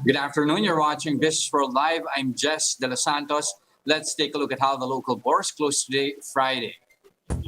Good afternoon. You're watching Businessworld Live. I'm Jes Delos Santos. Let's take a look at how the local bourse closed today, Friday. All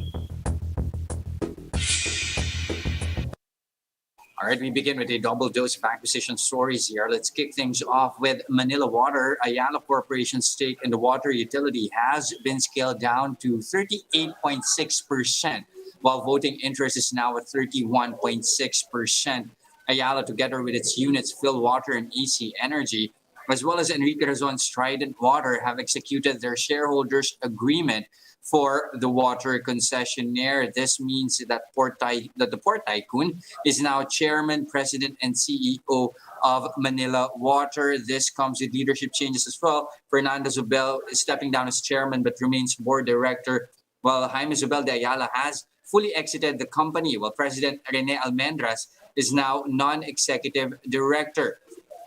right, we begin with a double dose of acquisition stories here. Let's kick things off with Manila Water. Ayala Corporation's stake in the water utility has been scaled down to 38.6%, while voting interest is now at 31.6%. Ayala, together with its units Phil Water and EC Energy, as well as Enrique Razon's Trident Water, have executed their shareholders' agreement for the water concessionaire. This means that the Port Tycoon is now chairman, president, and CEO of Manila Water. This comes with leadership changes as well. Fernando Zubel is stepping down as chairman but remains board director, while Jaime Zubel de Ayala has fully exited the company, while President Rene Almendras is now non-executive director.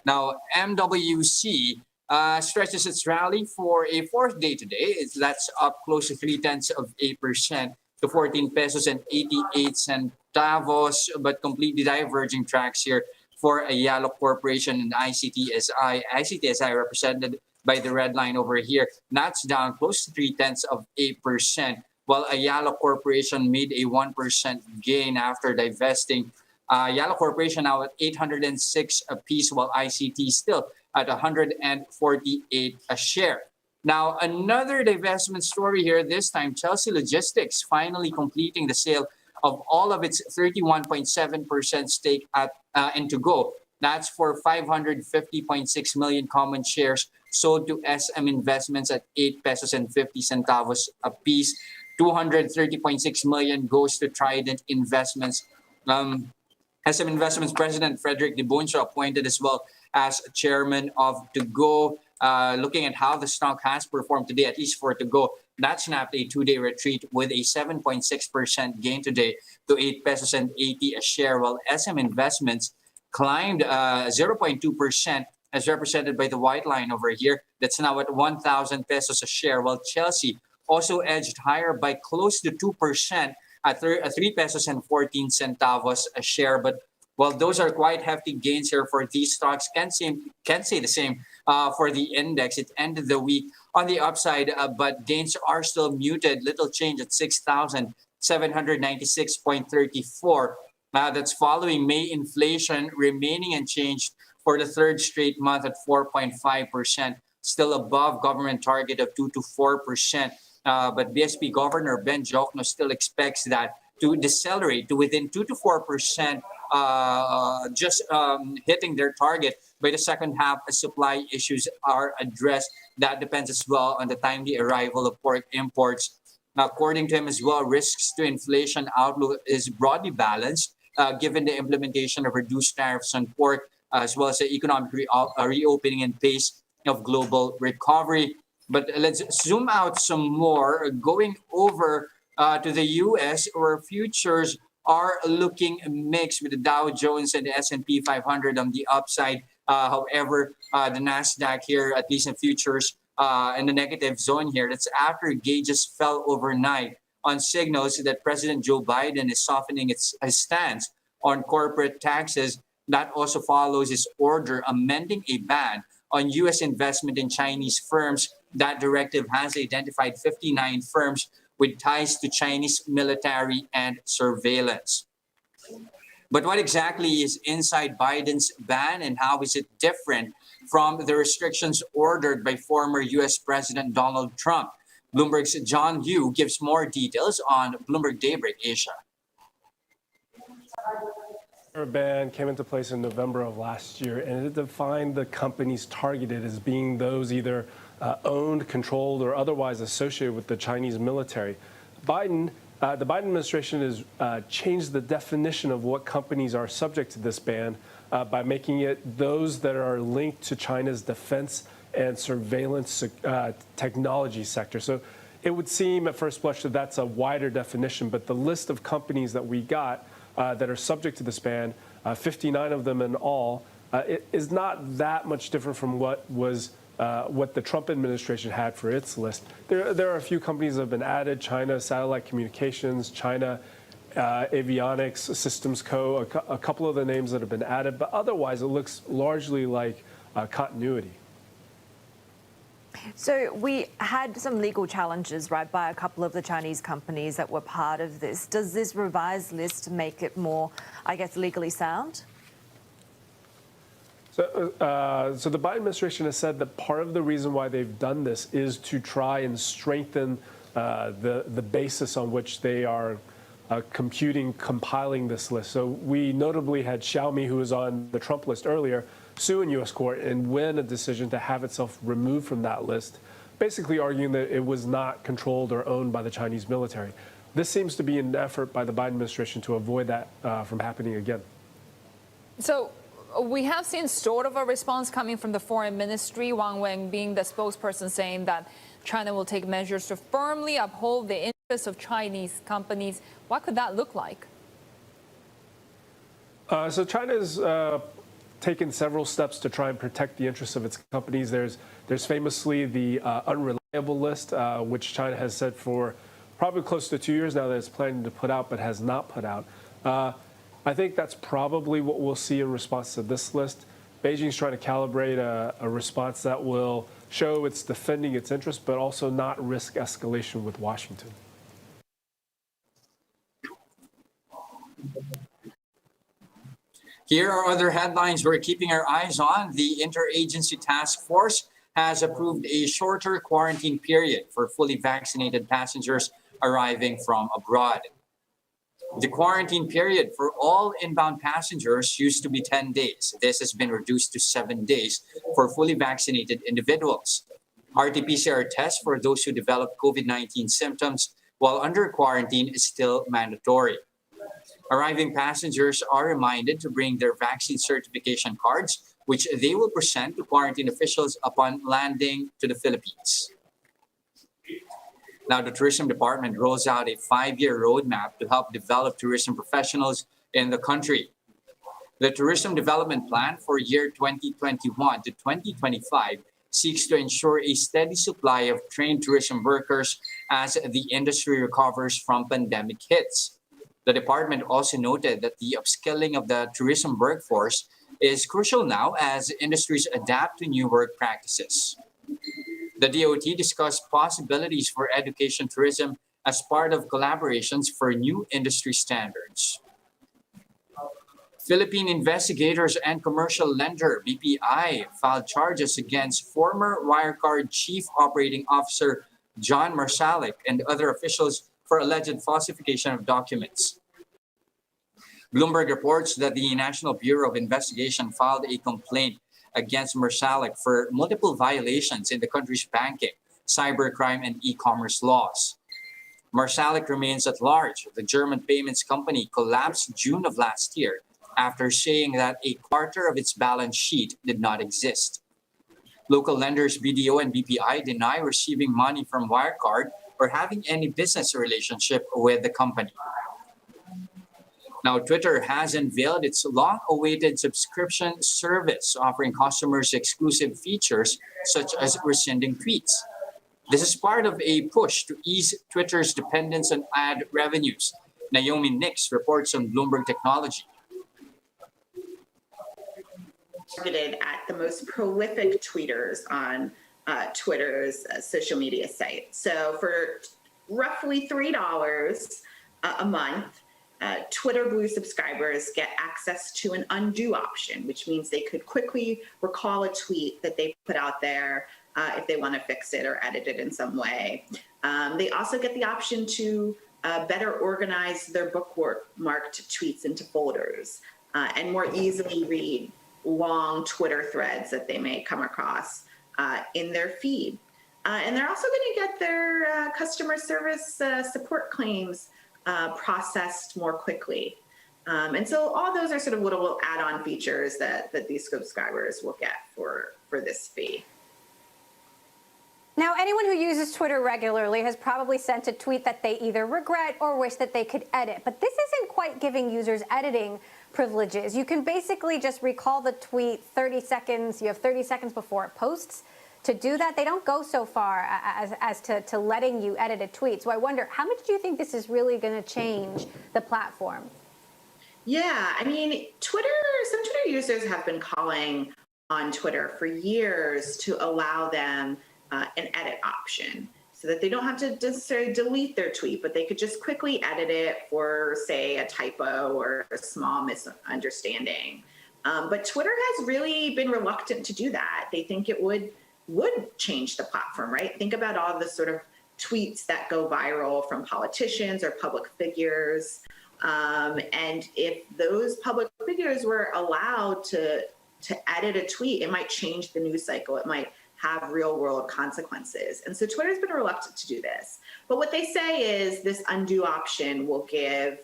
Now, MWC stretches its rally for a fourth day today. That's up close to 0.3% to 14 pesos and 88 centavos, but completely diverging tracks here for Ayala Corporation and ICTSI. ICTSI represented by the red line over here. That's down close to 0.3%, while Ayala Corporation made a 1% gain after divesting. Ayala Corporation now at 806 a piece, while ICT still at 148 a share. Now, another divestment story here, this time Chelsea Logistics finally completing the sale of all of its 31.7% stake at In2Go. That's for 550.6 million common shares sold to SM Investments at 8 pesos and 50 centavos a piece. 230.6 million goes to Trident Investments. SM Investments President Frederick Dibuncio appointed as well as chairman of To-Go. Looking at how the stock has performed today, at least for To-Go, that snapped a two-day retreat with a 7.6% gain today to 8 pesos and 80 a share, while SM Investments climbed 0.2%, as represented by the white line over here. That's now at 1,000 pesos a share, while Chelsea also edged higher by close to 2% at 3 pesos and 14 centavos a share. But while those are quite hefty gains here for these stocks, can't say the same for the index. It ended the week on the upside, but gains are still muted. Little change at 6,796.34. That's following May inflation remaining unchanged for the third straight month at 4.5%, still above government target of 2 to 4%. But BSP Governor Ben Jocno still expects that to decelerate to within 2 to 4%, just hitting their target by the second half as supply issues are addressed. That depends as well on the timely arrival of pork imports. According to him as well, risks to inflation outlook is broadly balanced given the implementation of reduced tariffs on pork, as well as the economic reopening and pace of global recovery. But let's zoom out some more, going over to the U.S., where futures are looking mixed with the Dow Jones and the S&P 500 on the upside. However, the NASDAQ here, at least in futures, in the negative zone here. That's after gauges fell overnight on signals that President Joe Biden is softening his stance on corporate taxes. That also follows his order amending a ban on U.S. investment in Chinese firms. That directive has identified 59 firms with ties to Chinese military and surveillance. But what exactly is inside Biden's ban, and how is it different from the restrictions ordered by former U.S. President Donald Trump? Bloomberg's John Yu gives more details on Bloomberg Daybreak Asia. The ban came into place in November of last year, and it defined the companies targeted as being those either owned, controlled, or otherwise associated with the Chinese military. The Biden administration has changed the definition of what companies are subject to this ban by making it those that are linked to China's defense and surveillance technology sector. So it would seem at first blush that that's a wider definition, but the list of companies that we got that are subject to this ban, 59 of them in all, it is not that much different from what the Trump administration had for its list. There are a few companies that have been added: China Satellite Communications, China Avionics Systems Co., a couple of the names that have been added, but otherwise it looks largely like continuity. So we had some legal challenges, right, by a couple of the Chinese companies that were part of this. Does this revised list make it more, I guess, legally sound? So the Biden administration has said that part of the reason why they've done this is to try and strengthen the basis on which they are compiling this list. So we notably had Xiaomi, who was on the Trump list earlier, sue in U.S. court and win a decision to have itself removed from that list, basically arguing that it was not controlled or owned by the Chinese military. This seems to be an effort by the Biden administration to avoid that from happening again. So we have seen sort of a response coming from the foreign ministry, Wang Weng being the spokesperson, saying that China will take measures to firmly uphold the interests of Chinese companies. What could that look like? So China's taken several steps to try and protect the interests of its companies. There's famously the unreliable list, which China has said for probably close to 2 years now that it's planning to put out but has not put out. I think that's probably what we'll see in response to this list. Beijing's trying to calibrate a response that will show it's defending its interests, but also not risk escalation with Washington. Here are other headlines we're keeping our eyes on. The Interagency Task Force has approved a shorter quarantine period for fully vaccinated passengers arriving from abroad. The quarantine period for all inbound passengers used to be 10 days. This has been reduced to 7 days for fully vaccinated individuals. RT-PCR tests for those who develop COVID-19 symptoms while under quarantine is still mandatory. Arriving passengers are reminded to bring their vaccine certification cards, which they will present to quarantine officials upon landing to the Philippines. Now, the Tourism Department rolls out a 5-year roadmap to help develop tourism professionals in the country. The Tourism Development Plan for year 2021 to 2025 seeks to ensure a steady supply of trained tourism workers as the industry recovers from pandemic hits. The department also noted that the upskilling of the tourism workforce is crucial now as industries adapt to new work practices. The DOT discussed possibilities for education tourism as part of collaborations for new industry standards. Philippine investigators and commercial lender BPI filed charges against former Wirecard Chief Operating Officer John Marsalic and other officials for alleged falsification of documents. Bloomberg reports that the National Bureau of Investigation filed a complaint against Marsalic for multiple violations in the country's banking, cybercrime, and e-commerce laws. Marsalic remains at large. The German payments company collapsed June of last year after saying that a quarter of its balance sheet did not exist. Local lenders BDO and BPI deny receiving money from Wirecard or having any business relationship with the company. Now, Twitter has unveiled its long-awaited subscription service, offering customers exclusive features such as rescinding tweets. This is part of a push to ease Twitter's dependence on ad revenues. Naomi Nix reports on Bloomberg Technology. Targeted at the most prolific tweeters on Twitter's social media site. So for roughly $3 a month, Twitter Blue subscribers get access to an undo option, which means they could quickly recall a tweet that they put out there if they want to fix it or edit it in some way. They also get the option to better organize their bookmarked tweets into folders and more easily read long Twitter threads that they may come across in their feed. And they're also going to get their customer service support claims processed more quickly. And so all those are sort of little add-on features that these subscribers will get for this fee. Now, anyone who uses Twitter regularly has probably sent a tweet that they either regret or wish that they could edit. But this isn't quite giving users editing privileges. You can basically just recall the tweet 30 seconds. You have 30 seconds before it posts to do that. They don't go so far as to letting you edit a tweet. So I wonder, how much do you think this is really going to change the platform? Yeah, I mean, some Twitter users have been calling on Twitter for years to allow them an edit option so that they don't have to necessarily delete their tweet, but they could just quickly edit it for, say, a typo or a small misunderstanding. But Twitter has really been reluctant to do that. They think it would change the platform, right? Think about all the sort of tweets that go viral from politicians or public figures. And if those public figures were allowed to edit a tweet, it might change the news cycle. It might have real world consequences. And so Twitter's been reluctant to do this. But what they say is this undo option will give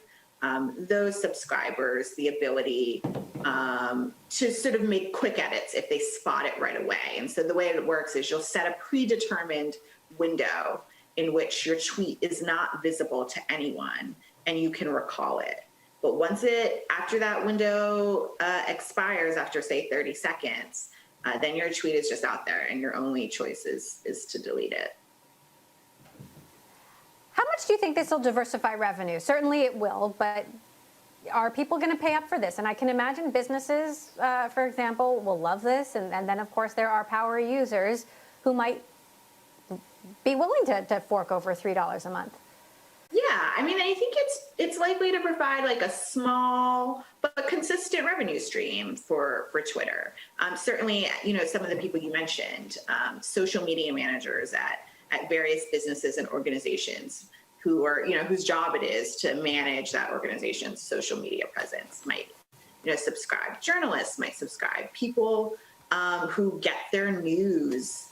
those subscribers the ability to sort of make quick edits if they spot it right away. And so the way it works is you'll set a predetermined window in which your tweet is not visible to anyone and you can recall it. But once after that window expires after, say, 30 seconds, then your tweet is just out there and your only choice is to delete it. How much do you think this will diversify revenue? Certainly it will, but are people going to pay up for this? And I can imagine businesses, for example, will love this. And then, of course, there are power users who might be willing to fork over $3 a month. Yeah, I mean, I think it's likely to provide like a small but consistent revenue stream for Twitter. Certainly, some of the people you mentioned, social media managers at various businesses and organizations who are, whose job it is to manage that organization's social media presence might, subscribe. Journalists might subscribe. People who get their news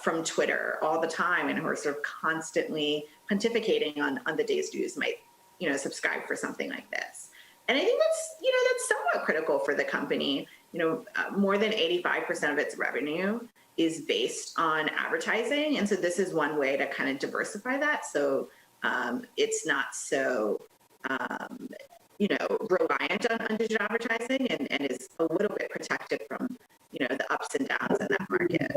from Twitter all the time and who are sort of constantly pontificating on the day's news might, subscribe for something like this. And I think that's somewhat critical for the company. More than 85% of its revenue is based on advertising. And so this is one way to kind of diversify that. So it's not so, reliant on digital advertising and is a little bit protected from, the ups and downs in that market.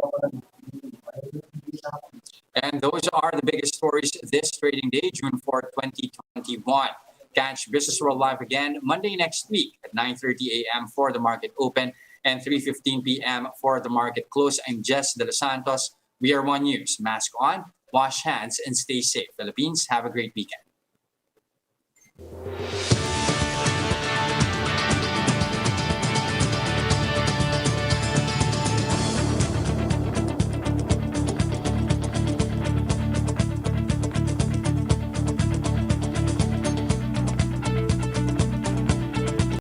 And those are the biggest stories this trading day, June 4, 2021. Catch Businessworld live again Monday next week at 9:30 a.m. for the market open and 3:15 p.m. for the market close. I'm Jes Delos Santos. We are One News. Mask on, wash hands, and stay safe. Philippines, have a great weekend.